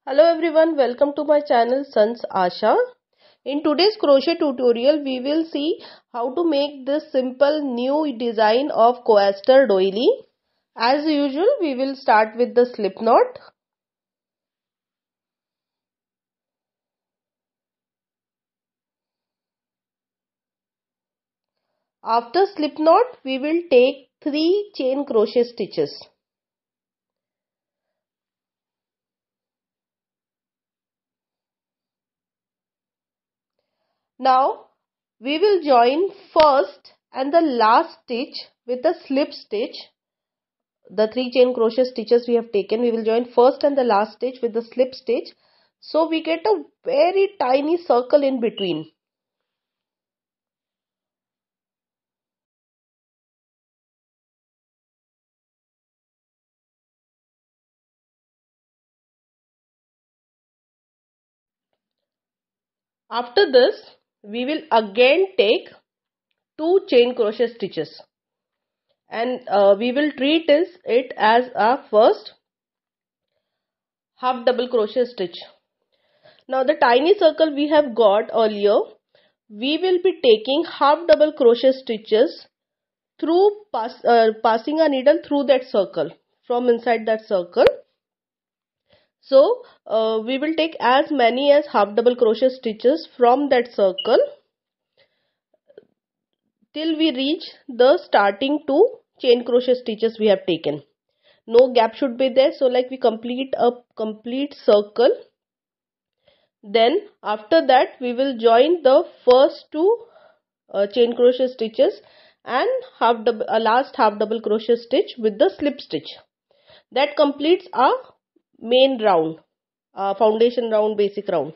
Hello everyone, welcome to my channel Sanjs Aasha. In today's crochet tutorial, we will see how to make this simple new design of coaster doily. As usual, we will start with the slip knot. After slip knot, we will take 3 chain crochet stitches. Now, we will join first and the last stitch with a slip stitch. The 3 chain crochet stitches we have taken, we will join first and the last stitch with the slip stitch. So we get a very tiny circle in between. After this, we will again take 2 chain crochet stitches and we will treat it as our first half double crochet stitch. Now the tiny circle we have got earlier, we will be taking half double crochet stitches through passing a needle through that circle from inside that circle. So we will take as many as half double crochet stitches from that circle till we reach the starting 2 chain crochet stitches we have taken. No gap should be there, so like we complete a complete circle. Then after that we will join the first 2 chain crochet stitches and last half double crochet stitch with the slip stitch. That completes our main round, foundation round, basic round.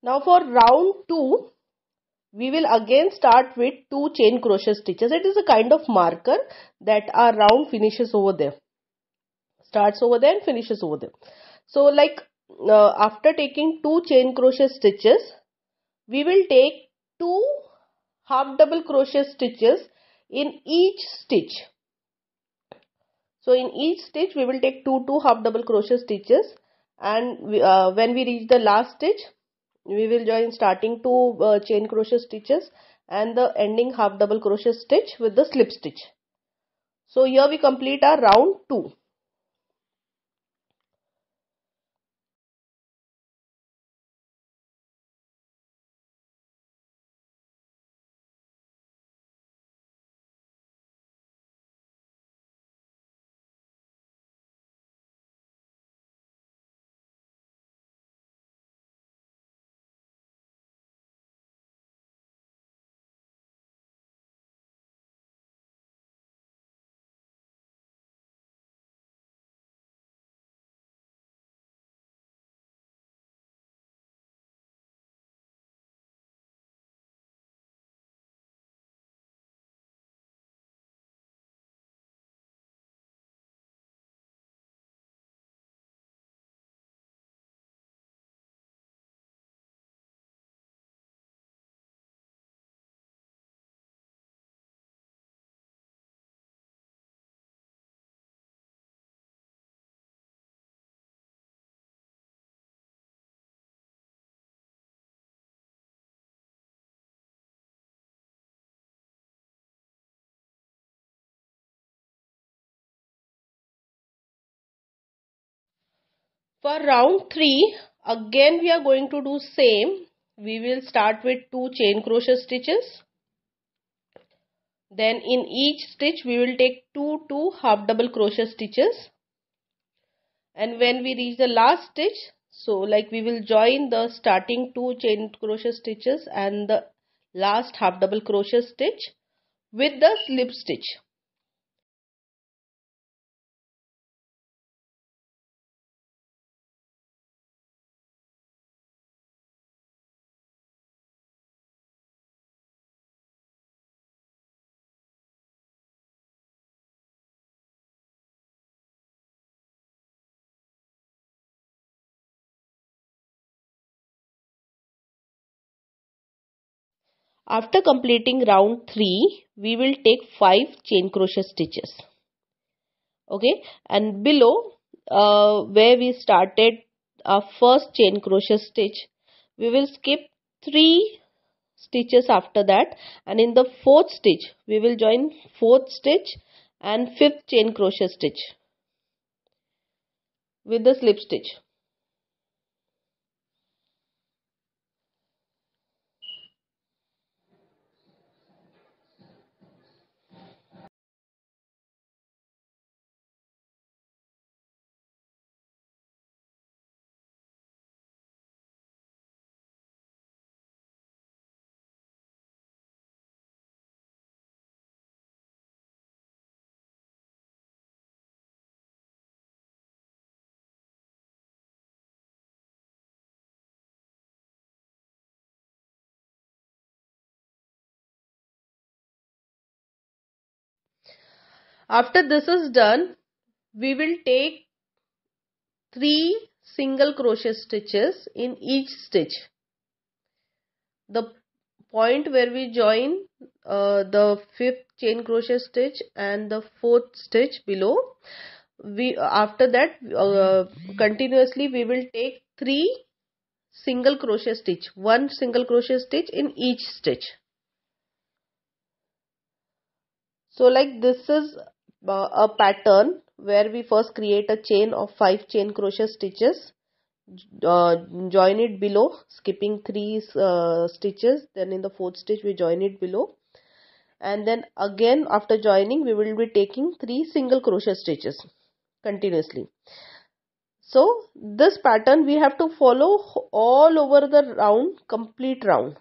Now for round 2, we will again start with 2 chain crochet stitches. It is a kind of marker that our round finishes over there. Starts over there and finishes over there. So like after taking 2 chain crochet stitches, we will take 2 half double crochet stitches in each stitch. So in each stitch we will take 2 half double crochet stitches, and when we reach the last stitch, we will join starting 2 chain crochet stitches and the ending half double crochet stitch with the slip stitch. So here we complete our round 2. For round 3, again we are going to do same. We will start with 2 chain crochet stitches. Then in each stitch we will take 2 half double crochet stitches. And when we reach the last stitch, so like we will join the starting 2 chain crochet stitches and the last half double crochet stitch with the slip stitch. After completing round 3, we will take 5 chain crochet stitches. Okay, and below where we started our first chain crochet stitch, we will skip 3 stitches after that, and in the 4th stitch we will join 4th stitch and 5th chain crochet stitch with the slip stitch. After this is done, we will take 3 single crochet stitches in each stitch. The point where we join the 5th chain crochet stitch and the 4th stitch below, after that continuously we will take 3 single crochet stitch, 1 single crochet stitch in each stitch. So like this is a pattern where we first create a chain of 5 chain crochet stitches, join it below, skipping 3 stitches, then in the 4th stitch we join it below, and then again after joining we will be taking 3 single crochet stitches continuously. So this pattern we have to follow all over the round, complete round.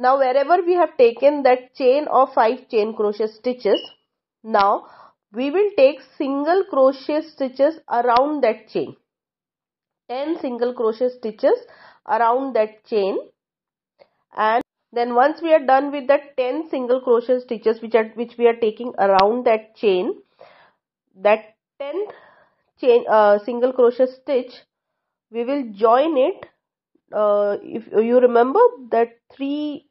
Now wherever we have taken that chain of 5 chain crochet stitches, now we will take single crochet stitches around that chain, 10 single crochet stitches around that chain, and then once we are done with the 10 single crochet stitches which we are taking around that chain, that 10th chain single crochet stitch, we will join it. If you remember that 3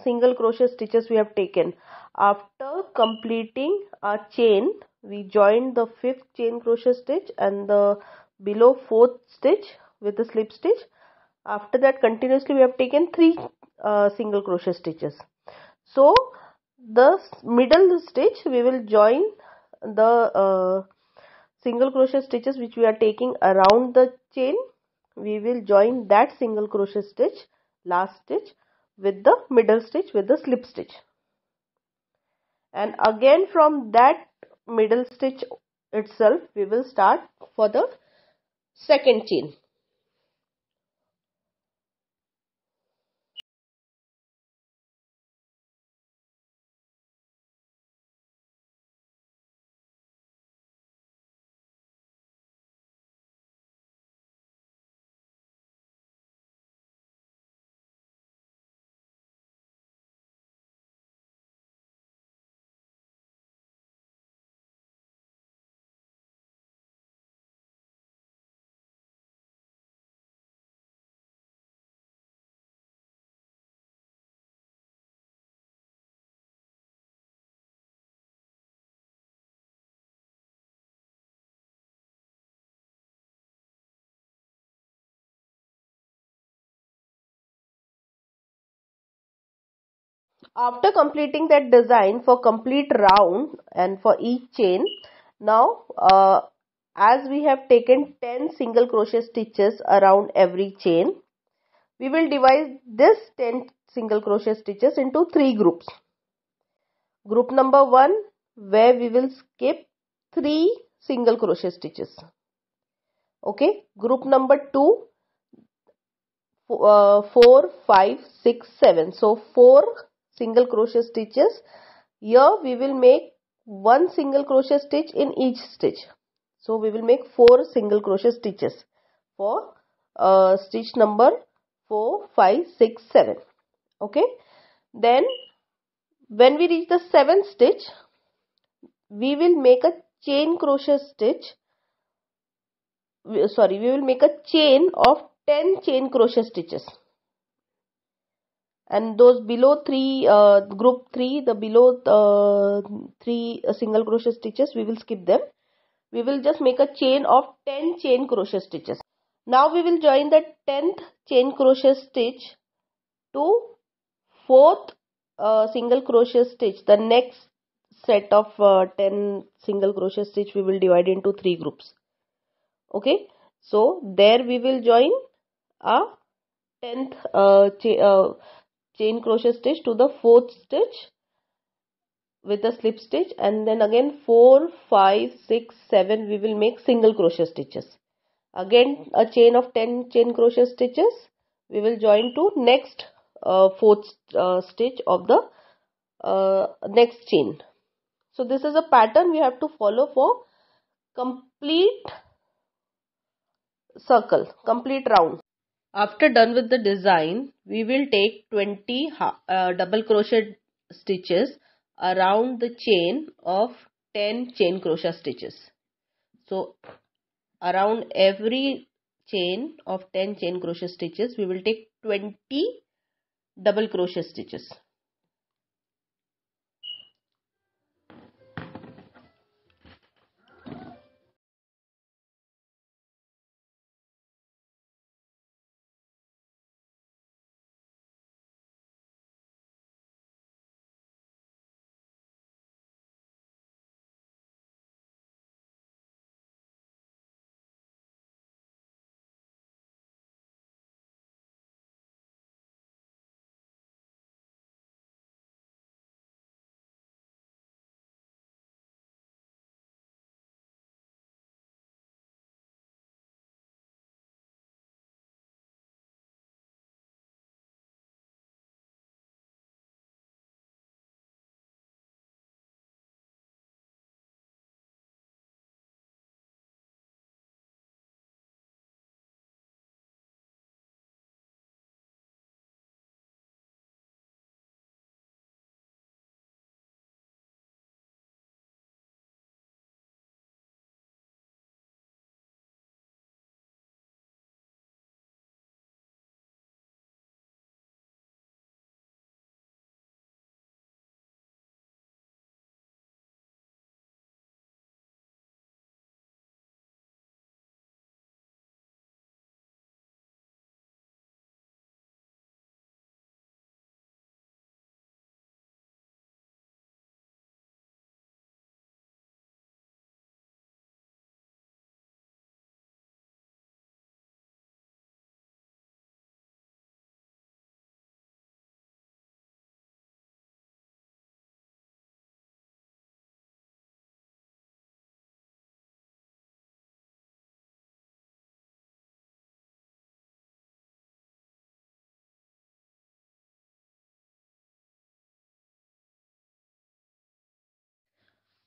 single crochet stitches we have taken, after completing our chain we joined the 5th chain crochet stitch and the below 4th stitch with the slip stitch. After that continuously we have taken 3 single crochet stitches. So the middle stitch we will join the single crochet stitches which we are taking around the chain. We will join that single crochet stitch, last stitch, with the middle stitch with the slip stitch, and again from that middle stitch itself we will start for the second chain. After completing that design for complete round and for each chain, now as we have taken 10 single crochet stitches around every chain, we will divide this 10 single crochet stitches into 3 groups. Group number 1, where we will skip 3 single crochet stitches. Okay, group number 2, 4, 5, 6, 7. So 4 single crochet stitches. Here we will make 1 single crochet stitch in each stitch. So we will make 4 single crochet stitches for stitch number 4, 5, 6, 7. Okay. Then when we reach the 7th stitch, we will make a chain crochet stitch. We will make a chain of 10 chain crochet stitches. And those below 3, group 3, the below 3 single crochet stitches, we will skip them. We will just make a chain of 10 chain crochet stitches. Now we will join the 10th chain crochet stitch to 4th single crochet stitch. The next set of 10 single crochet stitch we will divide into 3 groups. Okay, so there we will join a 10th chain crochet stitch to the 4th stitch with a slip stitch, and then again 4, 5, 6, 7 we will make single crochet stitches. Again a chain of 10 chain crochet stitches we will join to next 4th stitch of the next chain. So this is a pattern we have to follow for complete circle, complete round. After done with the design, we will take 20 double crochet stitches around the chain of 10 chain crochet stitches. So around every chain of 10 chain crochet stitches, we will take 20 double crochet stitches.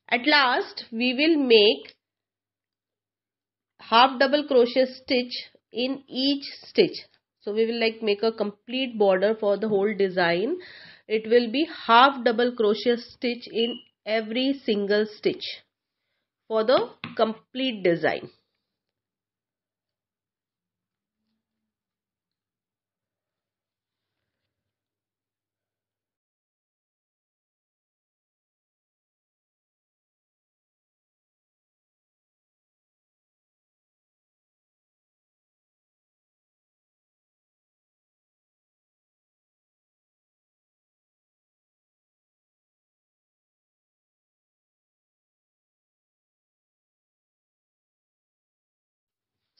At last, we will make half double crochet stitch in each stitch. So we will make a complete border for the whole design. It will be half double crochet stitch in every single stitch for the complete design.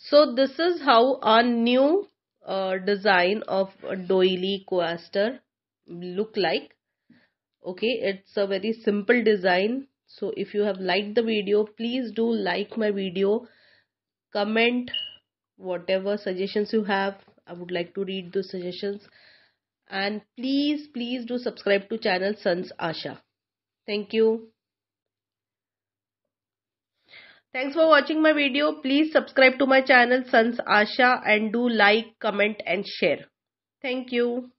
So this is how our new design of a doily coaster look like. Okay, it's a very simple design, So if you have liked the video, please do like my video, comment whatever suggestions you have. I would like to read those suggestions. And please do subscribe to channel Sanjs Aasha. Thank you. Thanks for watching my video. Please subscribe to my channel Sanjs Aasha and do like, comment and share. Thank you.